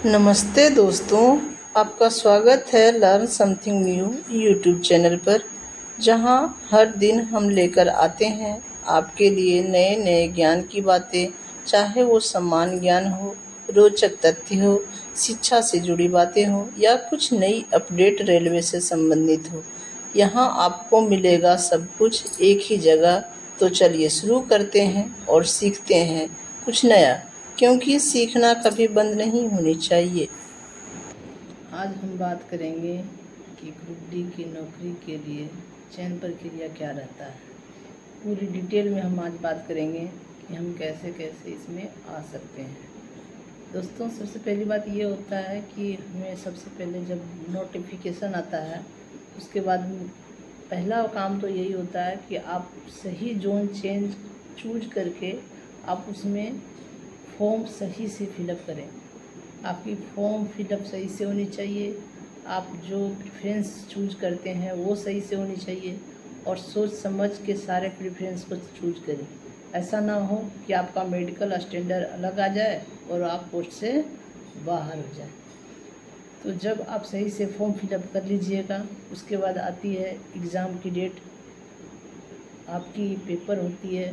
नमस्ते दोस्तों, आपका स्वागत है learn something new YouTube channel पर, जहां हर दिन हम लेकर आते हैं आपके लिए नए नए ज्ञान की बातें। चाहे वो सम्मान ज्ञान हो, रोचक तथ्य हो, शिक्षा से जुड़ी बातें हो या कुछ नई अपडेट रेलवे से संबंधित हो, यहां आपको मिलेगा सब कुछ एक ही जगह। तो चलिए शुरू करते हैं और सीखते हैं कुछ नया, क्योंकि सीखना कभी बंद नहीं होनी चाहिए। आज हम बात करेंगे कि ग्रुप डी की नौकरी के लिए चयन प्रक्रिया क्या रहता है। पूरी डिटेल में हम आज बात करेंगे कि हम कैसे कैसे इसमें आ सकते हैं। दोस्तों, सबसे पहली बात ये होता है कि हमें सबसे पहले जब नोटिफिकेशन आता है, उसके बाद पहला काम तो यही होता है कि आप सही जोन चूज करके आप उसमें फॉर्म सही से फिलअप करें। आपकी फॉर्म फिलअप सही से होनी चाहिए, आप जो प्रेफरेंस चूज करते हैं वो सही से होनी चाहिए, और सोच समझ के सारे प्रेफरेंस को चूज करें। ऐसा ना हो कि आपका मेडिकल स्टैंडर्ड अलग आ जाए और आप पोस्ट से बाहर हो जाए। तो जब आप सही से फॉर्म फिलअप कर लीजिएगा, उसके बाद आती है एग्ज़ाम की डेट। आपकी पेपर होती है,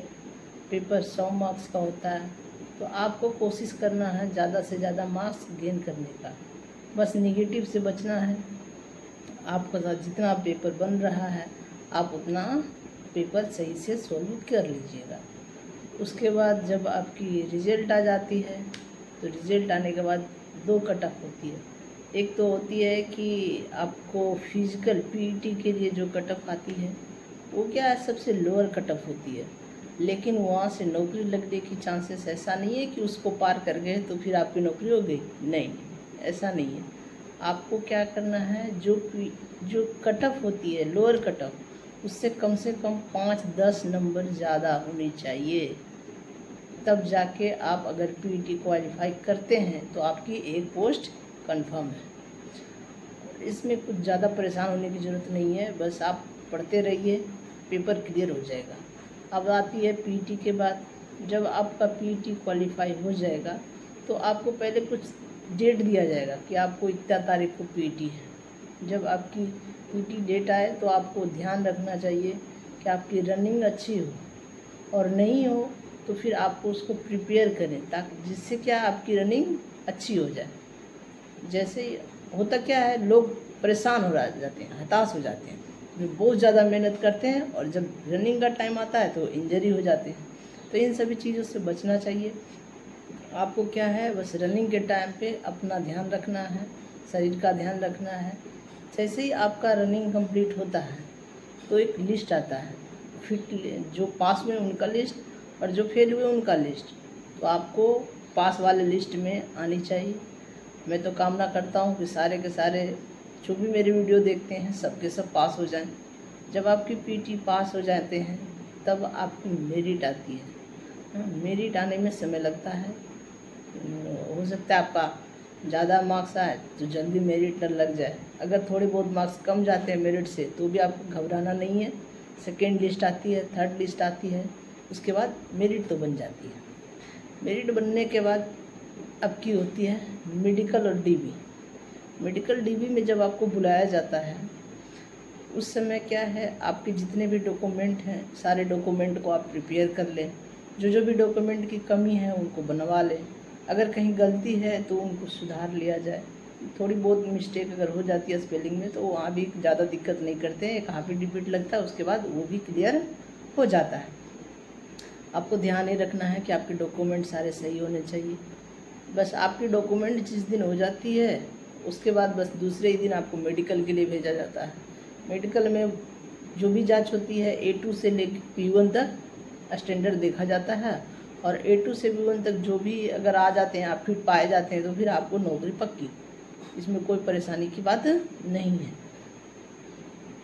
पेपर 100 मार्क्स का होता है। तो आपको कोशिश करना है ज़्यादा से ज़्यादा मार्क्स गेन करने का, बस नेगेटिव से बचना है। आपका साथ जितना पेपर बन रहा है आप उतना पेपर सही से सॉल्व कर लीजिएगा। उसके बाद जब आपकी रिज़ल्ट आ जाती है, तो रिज़ल्ट आने के बाद 2 कट ऑफ होती है। एक तो होती है कि आपको फिजिकल पीईटी के लिए जो कट ऑफ आती है वो क्या है, सबसे लोअर कट ऑफ होती है, लेकिन वहाँ से नौकरी लगने की चांसेस ऐसा नहीं है कि उसको पार कर गए तो फिर आपकी नौकरी हो गई। नहीं, ऐसा नहीं है। आपको क्या करना है, जो कट ऑफ होती है लोअर कट ऑफ, उससे कम से कम 5-10 नंबर ज़्यादा होने चाहिए। तब जाके आप अगर पीईटी क्वालिफाई करते हैं तो आपकी एक पोस्ट कंफर्म है। इसमें कुछ ज़्यादा परेशान होने की ज़रूरत नहीं है, बस आप पढ़ते रहिए, पेपर क्लियर हो जाएगा। अब आती है पीईटी के बाद। जब आपका पीईटी क्वालिफाई हो जाएगा तो आपको पहले कुछ डेट दिया जाएगा कि आपको इतना तारीख को पीईटी है। जब आपकी पीईटी डेट आए तो आपको ध्यान रखना चाहिए कि आपकी रनिंग अच्छी हो, और नहीं हो तो फिर आपको उसको प्रिपेयर करें, ताकि जिससे क्या आपकी रनिंग अच्छी हो जाए। जैसे होता क्या है, लोग परेशान हो जाते हैं, हताश हो जाते हैं, वे बहुत ज़्यादा मेहनत करते हैं और जब रनिंग का टाइम आता है तो इंजरी हो जाते हैं। तो इन सभी चीज़ों से बचना चाहिए। आपको क्या है, बस रनिंग के टाइम पे अपना ध्यान रखना है, शरीर का ध्यान रखना है। जैसे ही आपका रनिंग कंप्लीट होता है तो एक लिस्ट आता है, फिट जो पास हुए उनका लिस्ट और जो फेल हुए उनका लिस्ट। तो आपको पास वाले लिस्ट में आनी चाहिए। मैं तो कामना करता हूँ कि सारे के सारे जो भी मेरी वीडियो देखते हैं सबके सब पास हो जाएं। जब आपकी पीटी पास हो जाते हैं तब आपकी मेरिट आती है। मेरिट आने में समय लगता है, हो सकता है आपका ज़्यादा मार्क्स आए तो जल्दी मेरिट न लग जाए। अगर थोड़े बहुत मार्क्स कम जाते हैं मेरिट से तो भी आपको घबराना नहीं है। सेकेंड लिस्ट आती है, थर्ड लिस्ट आती है, उसके बाद मेरिट तो बन जाती है। मेरिट बनने के बाद आपकी होती है मेडिकल और डीबी। मेडिकल डीबी में जब आपको बुलाया जाता है उस समय क्या है, आपके जितने भी डॉक्यूमेंट हैं सारे डॉक्यूमेंट को आप प्रिपेयर कर लें। जो भी डॉक्यूमेंट की कमी है उनको बनवा लें। अगर कहीं गलती है तो उनको सुधार लिया जाए। थोड़ी बहुत मिस्टेक अगर हो जाती है स्पेलिंग में तो वहाँ भी ज़्यादा दिक्कत नहीं करते हैं, एक हाफी रिपीट लगता है, उसके बाद वो भी क्लियर हो जाता है। आपको ध्यान ये रखना है कि आपके डॉक्यूमेंट सारे सही होने चाहिए। बस आपकी डॉक्यूमेंट जिस दिन हो जाती है उसके बाद बस दूसरे ही दिन आपको मेडिकल के लिए भेजा जाता है। मेडिकल में जो भी जांच होती है A2 से लेकर P1 तक स्टैंडर्ड देखा जाता है, और A2 से B1 तक जो भी अगर आ जाते हैं, आप फिट पाए जाते हैं तो फिर आपको नौकरी पक्की, इसमें कोई परेशानी की बात नहीं है।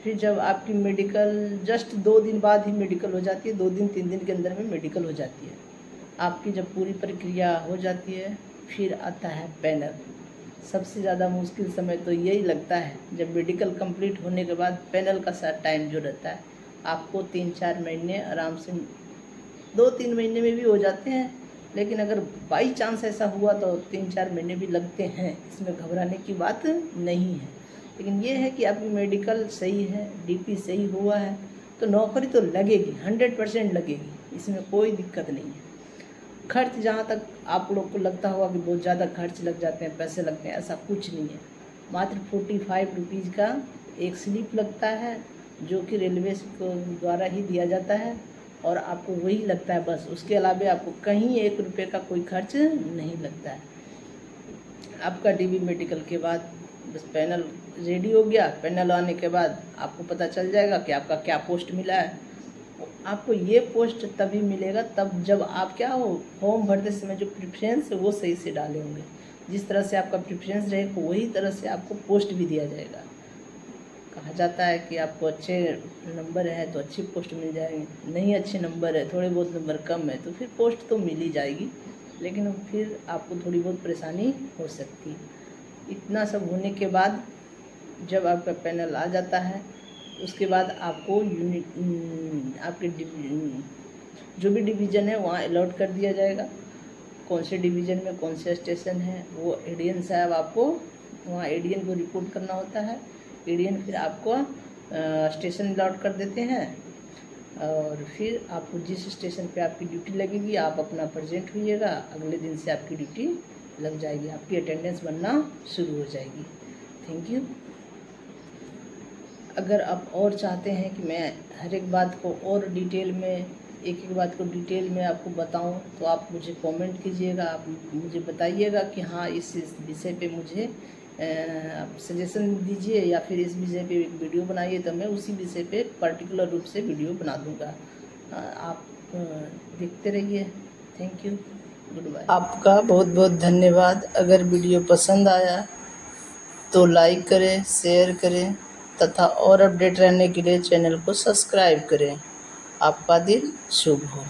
फिर जब आपकी मेडिकल जस्ट 2 दिन बाद ही मेडिकल हो जाती है, 2 दिन 3 दिन के अंदर में मेडिकल हो जाती है। आपकी जब पूरी प्रक्रिया हो जाती है फिर आता है पैनल। सबसे ज़्यादा मुश्किल समय तो यही लगता है जब मेडिकल कंप्लीट होने के बाद पैनल का साथ टाइम जो रहता है। आपको 3-4 महीने आराम से, 2-3 महीने में भी हो जाते हैं, लेकिन अगर बाई चांस ऐसा हुआ तो 3-4 महीने भी लगते हैं, इसमें घबराने की बात नहीं है। लेकिन ये है कि आपकी मेडिकल सही है, डीपी सही हुआ है तो नौकरी तो लगेगी, 100% लगेगी, इसमें कोई दिक्कत नहीं है। खर्च जहाँ तक आप लोग को लगता होगा कि बहुत ज़्यादा खर्च लग जाते हैं, पैसे लगते हैं, ऐसा कुछ नहीं है। मात्र 45 रुपीज़ का एक स्लिप लगता है जो कि रेलवे को द्वारा ही दिया जाता है और आपको वही लगता है बस। उसके अलावा आपको कहीं 1 रुपये का कोई खर्च नहीं लगता है। आपका डीबी मेडिकल के बाद बस पैनल रेडी हो गया। पैनल आने के बाद आपको पता चल जाएगा कि आपका क्या पोस्ट मिला है। आपको ये पोस्ट तभी मिलेगा तब जब आप क्या हो, फॉर्म भरते समय जो प्रेफरेंस है वो सही से डाले होंगे। जिस तरह से आपका प्रेफरेंस रहेगा वही तरह से आपको पोस्ट भी दिया जाएगा। कहा जाता है कि आपको अच्छे नंबर है तो अच्छी पोस्ट मिल जाएगी, नहीं अच्छे नंबर है, थोड़े बहुत नंबर कम है तो फिर पोस्ट तो मिल ही जाएगी, लेकिन फिर आपको थोड़ी बहुत परेशानी हो सकती है। इतना सब होने के बाद जब आपका पैनल आ जाता है उसके बाद आपको आपके जो भी डिवीज़न है वहाँ अलॉट कर दिया जाएगा। कौन से डिवीज़न में कौन से स्टेशन है वो एडीएन साहब आपको वहाँ एडीएन को रिपोर्ट करना होता है। एडीएन फिर आपको स्टेशन अलॉट कर देते हैं और फिर आपको जिस स्टेशन पे आपकी ड्यूटी लगेगी आप अपना प्रेजेंट होइएगा। अगले दिन से आपकी ड्यूटी लग जाएगी, आपकी अटेंडेंस बनना शुरू हो जाएगी। Thank you. अगर आप और चाहते हैं कि मैं हर एक बात को और डिटेल में एक बात को डिटेल में आपको बताऊं तो आप मुझे कमेंट कीजिएगा, आप मुझे बताइएगा कि हाँ इस विषय पे मुझे आप सजेशन दीजिए या फिर इस विषय पे एक वीडियो बनाइए तो मैं उसी विषय पे पर्टिकुलर रूप से वीडियो बना दूंगा। आप देखते रहिए। Thank you, goodbye. आपका बहुत बहुत धन्यवाद। अगर वीडियो पसंद आया तो लाइक करें, शेयर करें तथा और अपडेट रहने के लिए चैनल को सब्सक्राइब करें। आपका दिन शुभ हो।